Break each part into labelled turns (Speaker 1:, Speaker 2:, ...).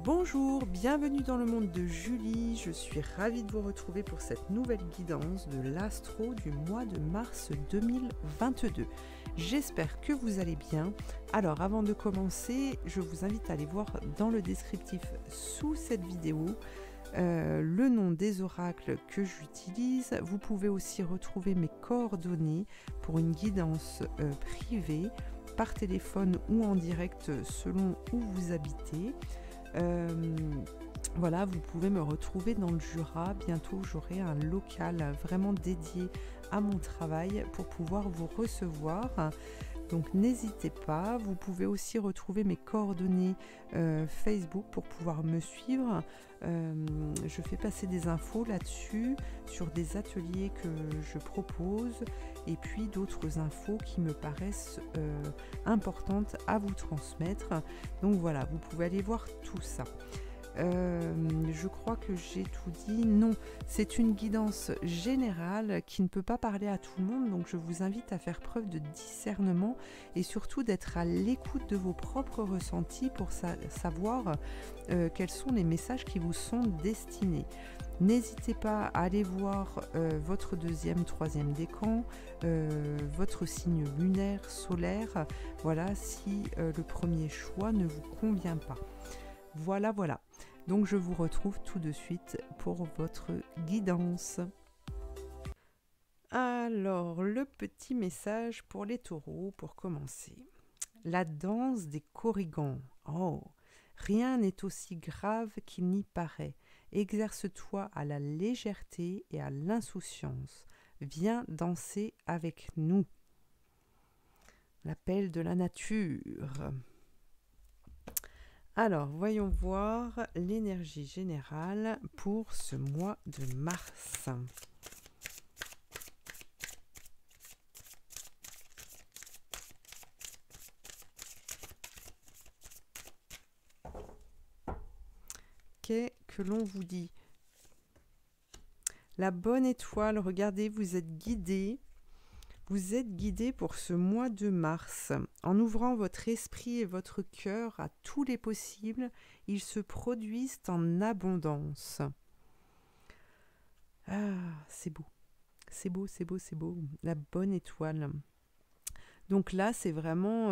Speaker 1: Bonjour, bienvenue dans le monde de Julie, je suis ravie de vous retrouver pour cette nouvelle guidance de l'astro du mois de mars 2022. J'espère que vous allez bien. Alors avant de commencer, je vous invite à aller voir dans le descriptif sous cette vidéo le nom des oracles que j'utilise. Vous pouvez aussi retrouver mes coordonnées pour une guidance privée par téléphone ou en direct selon où vous habitez. Voilà, vous pouvez me retrouver dans le Jura. Bientôt, j'aurai un local vraiment dédié à mon travail pour pouvoir vous recevoir. Donc, n'hésitez pas. Vous pouvez aussi retrouver mes coordonnées Facebook pour pouvoir me suivre. Je fais passer des infos là-dessus sur des ateliers que je propose et puis d'autres infos qui me paraissent importantes à vous transmettre. Donc voilà, vous pouvez aller voir tout ça. Je crois que j'ai tout dit. Non, c'est une guidance générale qui ne peut pas parler à tout le monde, donc je vous invite à faire preuve de discernement et surtout d'être à l'écoute de vos propres ressentis pour savoir quels sont les messages qui vous sont destinés. N'hésitez pas à aller voir votre deuxième, troisième décan, votre signe lunaire, solaire, voilà, si le premier choix ne vous convient pas. Voilà. Donc je vous retrouve tout de suite pour votre guidance. Alors, le petit message pour les taureaux pour commencer. La danse des corrigans. Oh, rien n'est aussi grave qu'il n'y paraît. Exerce-toi à la légèreté et à l'insouciance. Viens danser avec nous. L'appel de la nature. Alors, voyons voir l'énergie générale pour ce mois de mars. Qu'est-ce que l'on vous dit? La bonne étoile, regardez, vous êtes guidé. Vous êtes guidé pour ce mois de mars. En ouvrant votre esprit et votre cœur à tous les possibles, ils se produisent en abondance. Ah, c'est beau. C'est beau. La bonne étoile. Donc là, c'est vraiment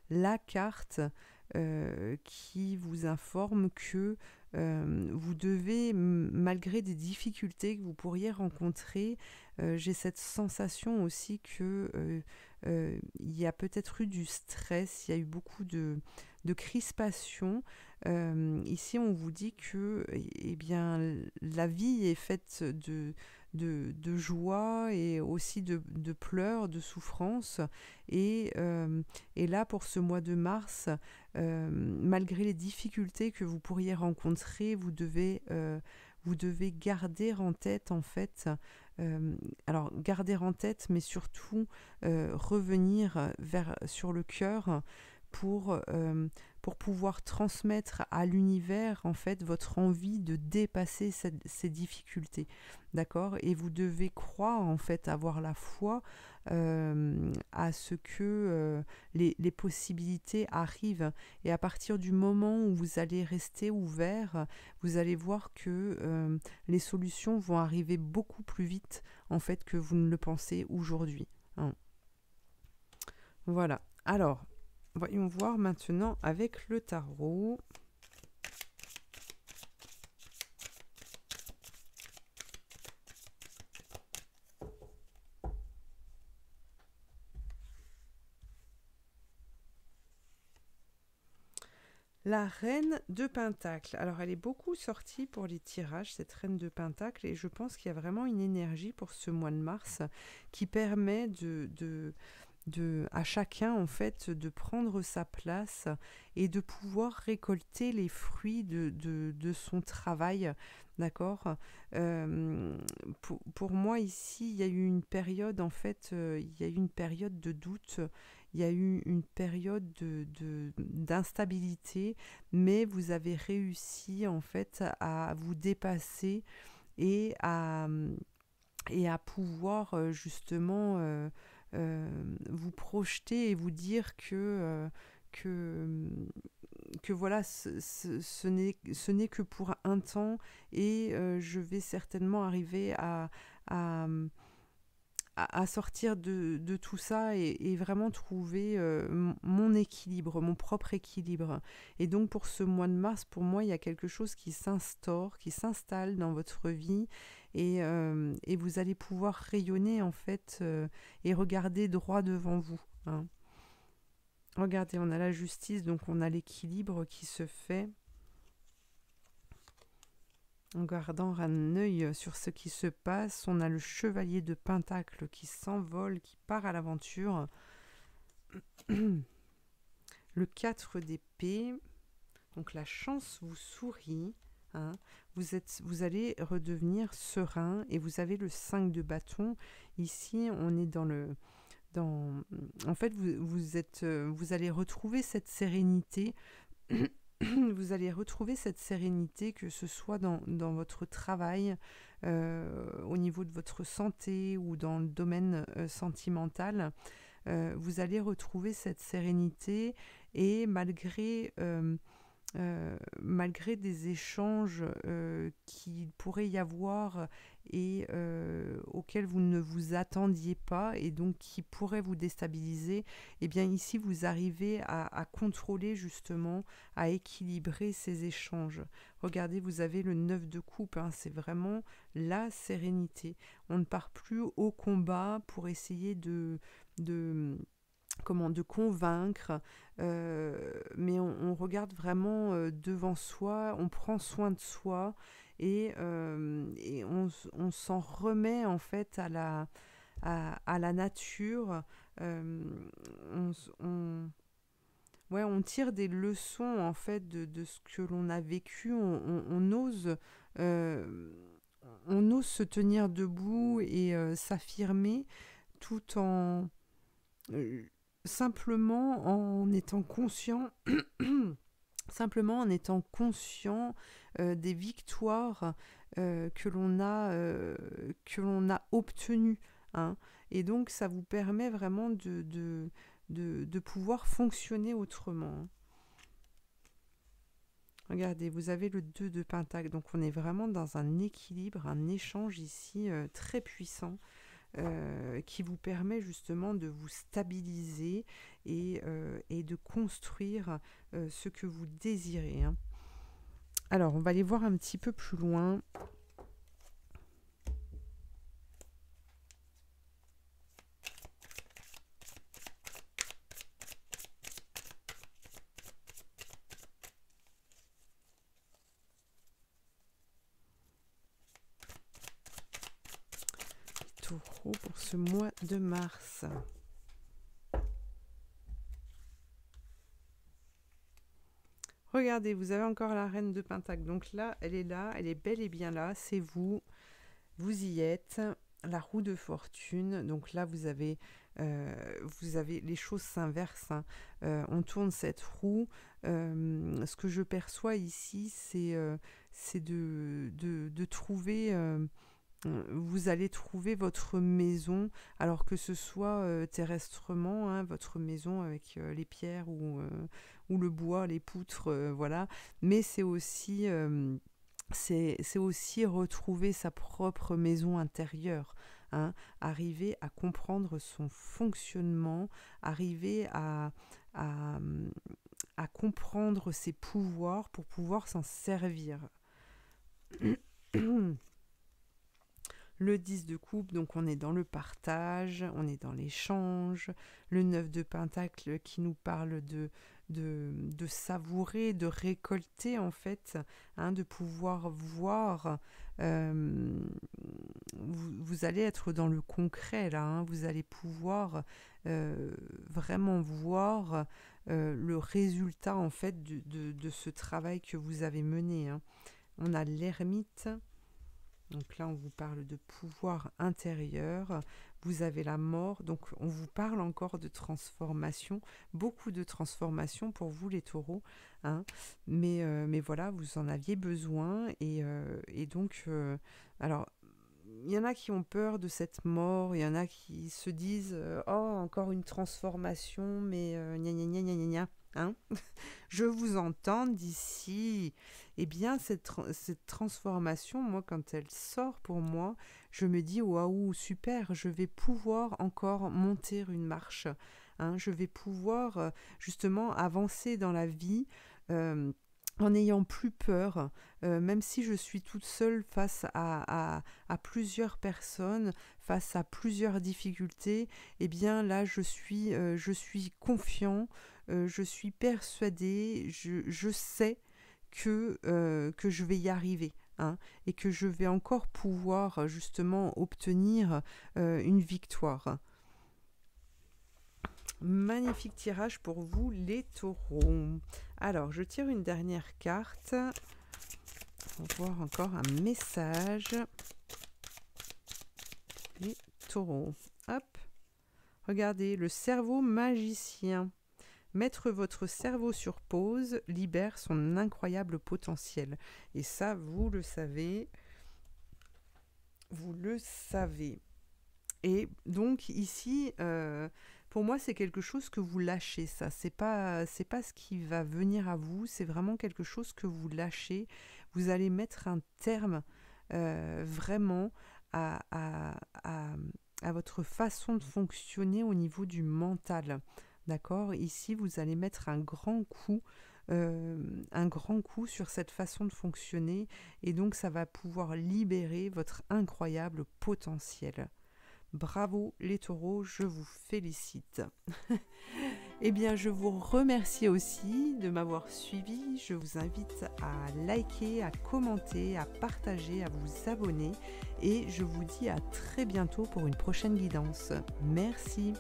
Speaker 1: la carte qui vous informe que vous devez, malgré des difficultés que vous pourriez rencontrer, j'ai cette sensation aussi que il y a peut-être eu du stress, il y a eu beaucoup de crispation. Ici, on vous dit que la vie est faite de joie et aussi de pleurs, de souffrance. Et là, pour ce mois de mars, malgré les difficultés que vous pourriez rencontrer, vous devez garder en tête, en fait, alors garder en tête, mais surtout revenir sur le cœur pour pouvoir transmettre à l'univers, en fait, votre envie de dépasser ces difficultés, d'accord? Et vous devez croire, en fait, avoir la foi à ce que les possibilités arrivent. Et à partir du moment où vous allez rester ouvert, vous allez voir que les solutions vont arriver beaucoup plus vite, en fait, que vous ne le pensez aujourd'hui. Hein. Voilà. Alors, voyons voir maintenant avec le tarot. La reine de Pentacle. Alors, elle est beaucoup sortie pour les tirages, cette reine de Pentacle, et je pense qu'il y a vraiment une énergie pour ce mois de mars qui permet à chacun, en fait, de prendre sa place et de pouvoir récolter les fruits de son travail, d'accord? Pour moi, ici, il y a eu une période, en fait, il y a eu une période de doute, il y a eu une période d'instabilité, mais vous avez réussi, en fait, à vous dépasser et à pouvoir, justement, euh, vous projeter et vous dire que que voilà, ce n'est que pour un temps et je vais certainement arriver à, à sortir de tout ça et vraiment trouver mon équilibre, mon propre équilibre. Et donc pour ce mois de mars, pour moi, il y a quelque chose qui s'instaure, qui s'installe dans votre vie et vous allez pouvoir rayonner en fait et regarder droit devant vous. Hein. Regardez, on a la justice, donc on a l'équilibre qui se fait en gardant un œil sur ce qui se passe. On a le chevalier de Pentacle qui s'envole, qui part à l'aventure. Le 4 d'épée, donc la chance vous sourit. Hein. Vous allez redevenir serein et vous avez le 5 de bâton. Ici, on est dans le... en fait, vous allez retrouver cette sérénité. Vous allez retrouver cette sérénité, que ce soit dans votre travail, au niveau de votre santé ou dans le domaine sentimental. Vous allez retrouver cette sérénité et malgré des échanges qu'il pourrait y avoir et auxquels vous ne vous attendiez pas et donc qui pourraient vous déstabiliser, eh bien ici vous arrivez à contrôler justement, à équilibrer ces échanges. Regardez, vous avez le 9 de coupe, hein, c'est vraiment la sérénité. On ne part plus au combat pour essayer de convaincre, mais on regarde vraiment devant soi, on prend soin de soi et on s'en remet en fait à la nature. On, ouais, on tire des leçons en fait de ce que l'on a vécu, euh, on ose se tenir debout et s'affirmer tout en euh, simplement en étant conscient, simplement en étant conscient des victoires que l'on a obtenues. Hein. Et donc, ça vous permet vraiment de pouvoir fonctionner autrement. Regardez, vous avez le 2 de Pentacle, donc on est vraiment dans un équilibre, un échange ici très puissant. Qui vous permet justement de vous stabiliser et de construire ce que vous désirez. Hein. Alors, on va aller voir un petit peu plus loin. Taureau pour ce mois de mars. Regardez, vous avez encore la reine de Pentacle. Donc là, elle est bel et bien là. C'est vous, vous y êtes. La roue de fortune. Donc là, vous avez les choses s'inversent. Hein. On tourne cette roue. Ce que je perçois ici, c'est de trouver... vous allez trouver votre maison, alors que ce soit terrestrement, hein, votre maison avec les pierres ou le bois, les poutres, voilà. Mais c'est aussi retrouver sa propre maison intérieure. Hein, arriver à comprendre son fonctionnement, arriver à, à comprendre ses pouvoirs pour pouvoir s'en servir. Le 10 de coupe, donc on est dans le partage, on est dans l'échange. Le 9 de pentacle qui nous parle de savourer, de récolter en fait, hein, de pouvoir voir. Vous allez être dans le concret là, hein, vous allez pouvoir vraiment voir le résultat en fait de ce travail que vous avez mené. Hein. On a l'ermite. Donc là, on vous parle de pouvoir intérieur. Vous avez la mort. Donc, on vous parle encore de transformation. Beaucoup de transformation pour vous, les taureaux. Hein. Mais voilà, vous en aviez besoin. Et donc, alors, il y en a qui ont peur de cette mort. Il y en a qui se disent « Oh, encore une transformation, mais gna gna gna gna gna gna. » hein. Je vous entends d'ici. Eh bien, cette transformation, moi, quand elle sort pour moi, je me dis, waouh, super, je vais pouvoir encore monter une marche, hein. Je vais pouvoir justement avancer dans la vie. euh, En n'ayant plus peur, même si je suis toute seule face à plusieurs personnes, face à plusieurs difficultés, eh bien là je suis confiant, je suis persuadée, je sais que je vais y arriver, hein, et que je vais encore pouvoir justement obtenir une victoire. Magnifique tirage pour vous les taureaux. Alors, je tire une dernière carte. On va voir encore un message. Les taureaux. Hop. Regardez, le cerveau magicien. Mettre votre cerveau sur pause libère son incroyable potentiel. Et ça, vous le savez. Vous le savez. Et donc ici, pour moi, c'est quelque chose que vous lâchez, ça. C'est pas ce qui va venir à vous, c'est vraiment quelque chose que vous lâchez. Vous allez mettre un terme vraiment à, à, à, à votre façon de fonctionner au niveau du mental. D'accord? Ici, vous allez mettre un grand coup sur cette façon de fonctionner et donc ça va pouvoir libérer votre incroyable potentiel. Bravo les taureaux, je vous félicite. Eh bien, je vous remercie aussi de m'avoir suivi. Je vous invite à liker, à commenter, à partager, à vous abonner. Et je vous dis à très bientôt pour une prochaine guidance. Merci.